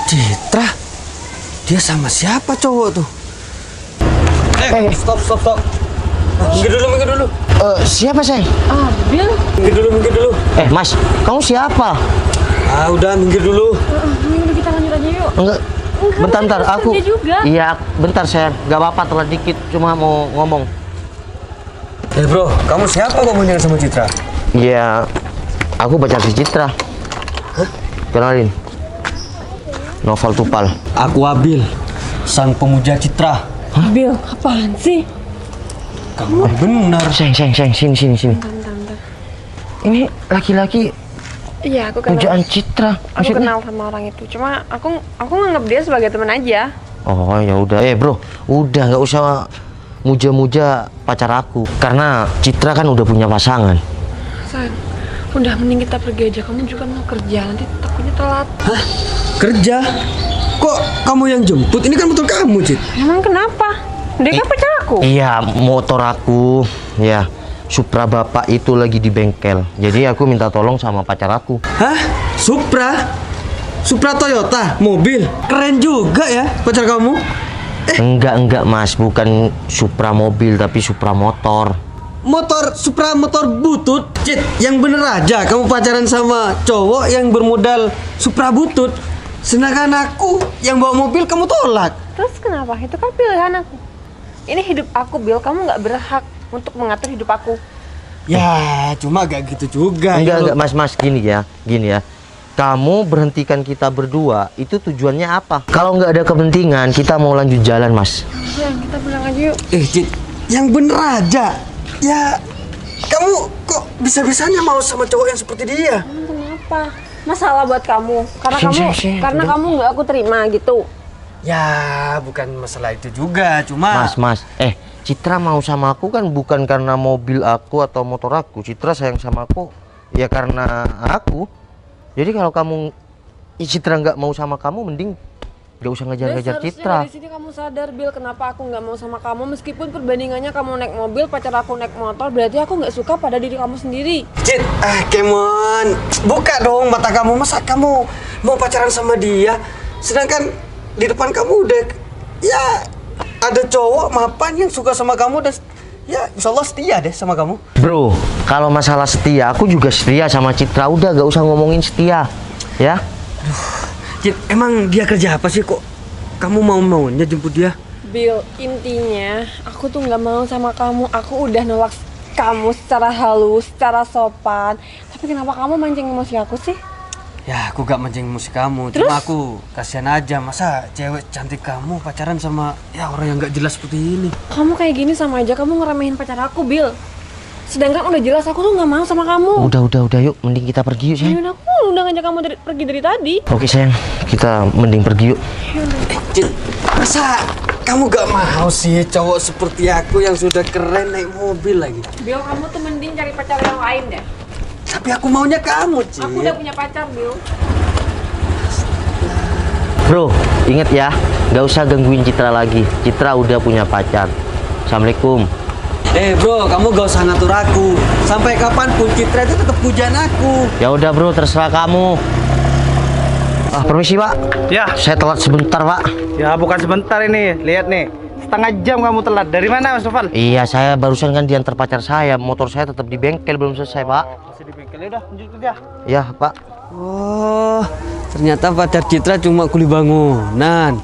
Citra? Dia sama siapa cowok tuh? Stop. Minggir dulu. Siapa, sayang? Bil. Minggir dulu. Mas, kamu siapa? Udah minggir dulu. Minggu kita lanjut aja yuk. Enggak. Bentar, aku. Kerja juga. Iya, bentar sayang. Gak apa-apa, telat dikit. Cuma mau ngomong. Bro, kamu siapa kok boncengan sama Citra? Iya, aku pacar si Citra. Hah? Kenalin. Noval Tupal. Aku Abil, sang pemuja Citra. Bil, apaan sih? Kamu benar. Sayang, sini. Bentar. Ini laki-laki Iya, aku kenal. pujaan Citra. Aku kenal sama orang itu. Cuma aku nganggap dia sebagai teman aja. Oh ya udah, bro, udah nggak usah muja-muja pacar aku. Karena Citra kan udah punya pasangan. San, udah mending kita pergi aja. Kamu juga mau kerja, nanti takutnya telat. Hah? Kerja? Kok kamu yang jemput? Ini kan motor kamu, Cit. Emang kenapa? Dia kan pacar aku. Iya, motor aku, ya. Supra bapak itu lagi di bengkel. Jadi aku minta tolong sama pacar aku. Hah? Supra? Supra Toyota? Mobil? Keren juga ya pacar kamu. Enggak mas, bukan Supra mobil tapi Supra motor. Supra motor butut? Cit, yang bener aja kamu pacaran sama cowok yang bermodal Supra butut. Sedangkan aku yang bawa mobil kamu tolak. Terus kenapa? Itu kan pilihan aku. Ini hidup aku, Bil. Kamu nggak berhak untuk mengatur hidup aku. Ya, cuma gak gitu juga. Enggak mas, gini ya. Kamu berhentikan kita berdua, itu tujuannya apa? Kalau nggak ada kepentingan, kita mau lanjut jalan, mas. Sayang, kita pulang aja yuk. Cit, yang bener aja. Ya, kamu kok bisa-bisanya mau sama cowok yang seperti dia? Kenapa? Masalah buat kamu. Karena Udah. kamu nggak aku terima gitu. Ya, bukan masalah itu juga, cuma... Mas, Citra mau sama aku kan bukan karena mobil aku atau motor aku. Citra sayang sama aku ya karena aku. Jadi kalau Citra nggak mau sama kamu, mending nggak usah ngejar-ngejar Citra. Dari sini kamu sadar, Bil, kenapa aku nggak mau sama kamu. Meskipun perbandingannya kamu naik mobil, pacar aku naik motor, berarti aku nggak suka pada diri kamu sendiri. Cit, Kemon, buka dong mata kamu. Masa kamu mau pacaran sama dia, sedangkan di depan kamu udah ya ada cowok mapan yang suka sama kamu dan ya insya Allah setia deh sama kamu. Bro, kalau masalah setia, aku juga setia sama Citra. Udah gak usah ngomongin setia, ya. Cit, emang dia kerja apa sih kok kamu mau-maunya jemput dia? Bil, intinya aku tuh nggak mau sama kamu. Aku udah nolak kamu secara halus, secara sopan. Tapi kenapa kamu mancing emosi aku sih? Ya, aku gak mancing musik kamu. Terus? Cuma aku kasihan aja. Masa cewek cantik kamu pacaran sama ya orang yang gak jelas seperti ini? Kamu kayak gini sama aja kamu ngeremehin pacar aku, Bil. Sedangkan udah jelas aku tuh nggak mau sama kamu. Udah, yuk, mending kita pergi yuk, sayang. Yaudah, aku udah ngajak kamu pergi dari tadi. Oke, sayang, kita mending pergi yuk. Cit, masa kamu gak mau sih cowok seperti aku yang sudah keren naik mobil lagi? Bil, kamu tuh mending cari pacar yang lain deh. Tapi aku maunya kamu, Cit. Aku udah punya pacar, Bil. Bro, inget ya, gak usah gangguin Citra lagi. Citra udah punya pacar. Assalamualaikum. Bro, kamu gak usah ngatur aku. Sampai kapanpun Citra itu tetap pujaan aku. Ya udah bro, terserah kamu. Permisi pak. Ya. Saya telat sebentar pak. Ya bukan sebentar ini, lihat nih. Setengah jam kamu telat. Dari mana Mas Noval? Iya, saya barusan kan diantar pacar saya. Motor saya tetap di bengkel, belum selesai pak. Masih di bengkel, udah lanjut kerja. Ya pak. Oh, ternyata pacar Citra cuma kuli bangunan.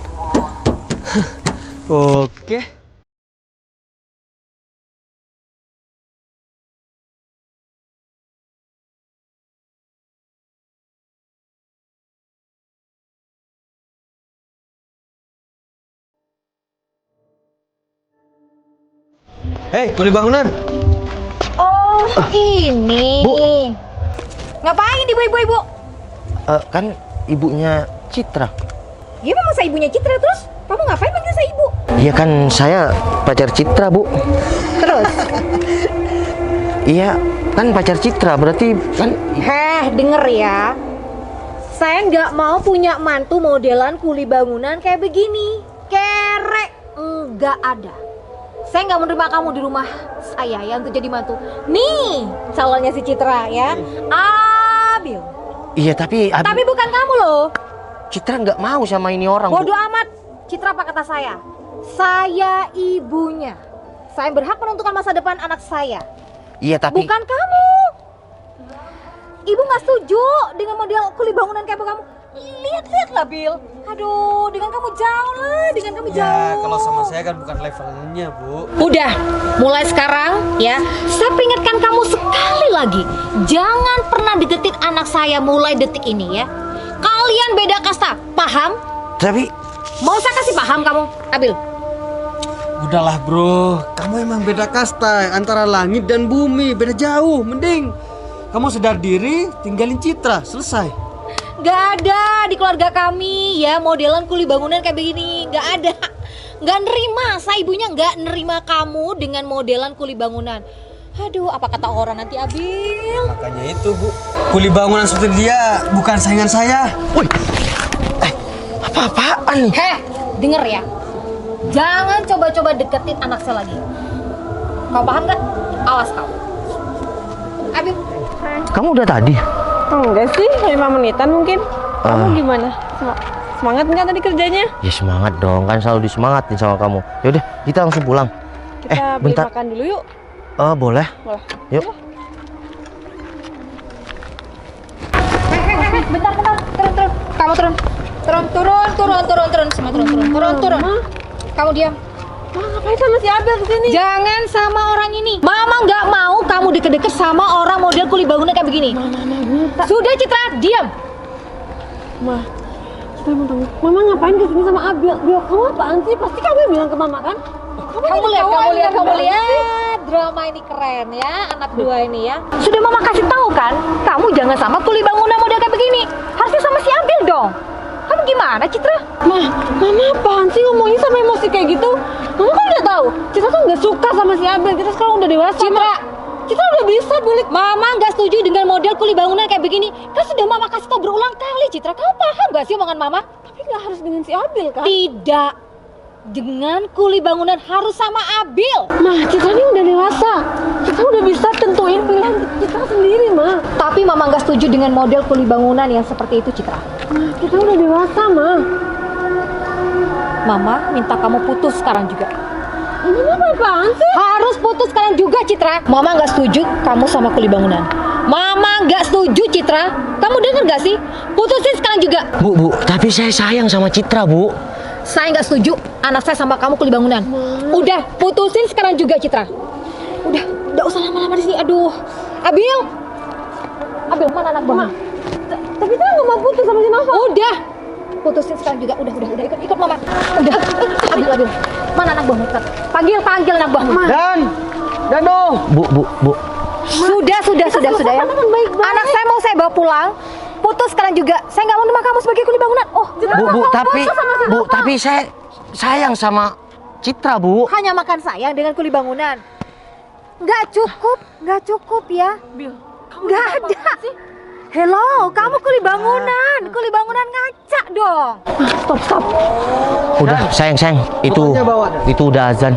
Oke. Hei, kuli bangunan. Oh, ini. Bu. Ngapain ibu-ibu? Kan ibunya Citra. Gimana masa ibunya Citra terus? Kamu ngapain panggil saya ibu? Iya kan saya pacar Citra bu. Terus? Iya kan pacar Citra, berarti kan. Denger ya. Saya nggak mau punya mantu modelan kuli bangunan kayak begini. Kerek, nggak ada. Saya nggak menerima kamu di rumah saya ya untuk jadi mantu. Nih calonnya si Citra ya, Abil. Iya tapi Tapi bukan kamu loh. Citra nggak mau sama ini orang, Bu. Bodoh amat. Citra apa kata saya? Saya ibunya. Saya berhak menentukan masa depan anak saya. Iya, tapi Bukan kamu. Ibu nggak setuju dengan model kuli bangunan kayak kamu. Lihat lah, Bil. Aduh, dengan kamu jauh lah, dengan kamu Ya, jauh. kalau sama saya kan bukan levelnya, Bu. Udah, mulai sekarang ya, saya peringatkan kamu sekali lagi. Jangan pernah deketin anak saya mulai detik ini ya. Kalian beda kasta, paham? tapi Mau saya kasih paham kamu, Abil? Udahlah, Bro. Kamu emang beda kasta antara langit dan bumi, beda jauh. Mending kamu sadar diri, tinggalin Citra, selesai. Gak ada di keluarga kami ya modelan kuli bangunan kayak begini. Gak ada. Gak nerima, saya ibunya gak nerima kamu dengan modelan kuli bangunan. Aduh, apa kata orang nanti, Abil? Makanya itu, Bu. Kuli bangunan seperti dia bukan saingan saya. woi. Apa-apaan nih? Heh, denger ya. Jangan coba-coba deketin anak saya lagi. Kau paham gak? Awas kau. Abil, Kamu udah tadi? Enggak sih, 5 menitan mungkin. Kamu Ah. gimana? Semangat nggak tadi kerjanya? Ya semangat dong, kan selalu disemangatin sama kamu. Yaudah, kita langsung pulang. Kita beli bentar. makan dulu yuk. Boleh? Boleh. Yuk. bentar, turun. Kamu turun. Turun. Semua turun. Kamu diam. Wah, ngapain sama si Abel kesini? Jangan sama orang ini. Mama nggak mau kamu deket-deket sama orang model kuli bangunan kayak begini. Sudah, Citra, diam. Ma, kita mau tanya, Mama ngapain kesini sama Abel? Bil, kamu apaan sih? Pasti kamu yang bilang ke Mama kan? Kamu lihat, drama ini keren ya, anak dua ini ya. Sudah Mama kasih tahu kan, kamu jangan sama kuli bangunan model kayak begini. Harusnya sama si Abil dong. Kamu gimana, Citra? Mama apaan sih ngomongin sama emosi kayak gitu? Mama kan udah tahu, Citra tuh nggak suka sama si Abel. Kita sekarang udah dewasa. Citra udah bisa bulik. Mama nggak setuju dengan model kuli bangunan kayak begini. Kan sudah Mama kasih tahu berulang kali, Citra. Kamu paham gak sih omongan Mama? Tapi nggak harus dengan si Abel kan? Tidak. Dengan kuli bangunan harus sama Abil. Ma, Citra ini udah dewasa. Kita udah bisa tentuin pilihan kita sendiri, Ma. Tapi Mama nggak setuju dengan model kuli bangunan yang seperti itu, Citra. Ma, kita udah dewasa, Ma. Mama minta kamu putus sekarang juga. Mama apaan sih? Harus putus sekarang juga, Citra. Mama nggak setuju kamu sama kuli bangunan. Mama nggak setuju, Citra. Kamu denger nggak sih? Putusin sekarang juga. Bu, tapi saya sayang sama Citra, Bu. Saya nggak setuju anak saya sama kamu kuli bangunan. Udah, putusin sekarang juga, Citra. Udah usah lama-lama di sini. Aduh, Abil, mana anak buahmu? Tapi kita nggak mau putus sama si Nova. Udah, putusin sekarang juga. Udah, ikut Mama. Udah, Abil, mana anak buahmu? Panggil anak buahmu. Dan dong. Bu. Sudah ya. Anak saya mau saya bawa pulang. Putus sekarang juga. Saya nggak mau nerima kamu sebagai kuli bangunan. Oh, Tapi saya sayang sama Citra, Bu. hanya makan sayang dengan kuli bangunan. Nggak cukup ya. Bil, Nggak ada. Hello, kamu kuli bangunan ngaca dong. stop. Udah, sayang. Itu udah azan.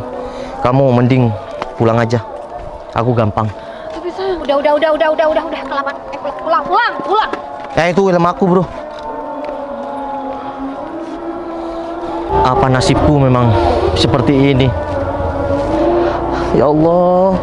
Kamu mending pulang aja. Aku gampang. Tapi sayang, Udah, kelamaan. Pulang. Itu film aku, Bro. Apa nasibku memang seperti ini? Ya Allah.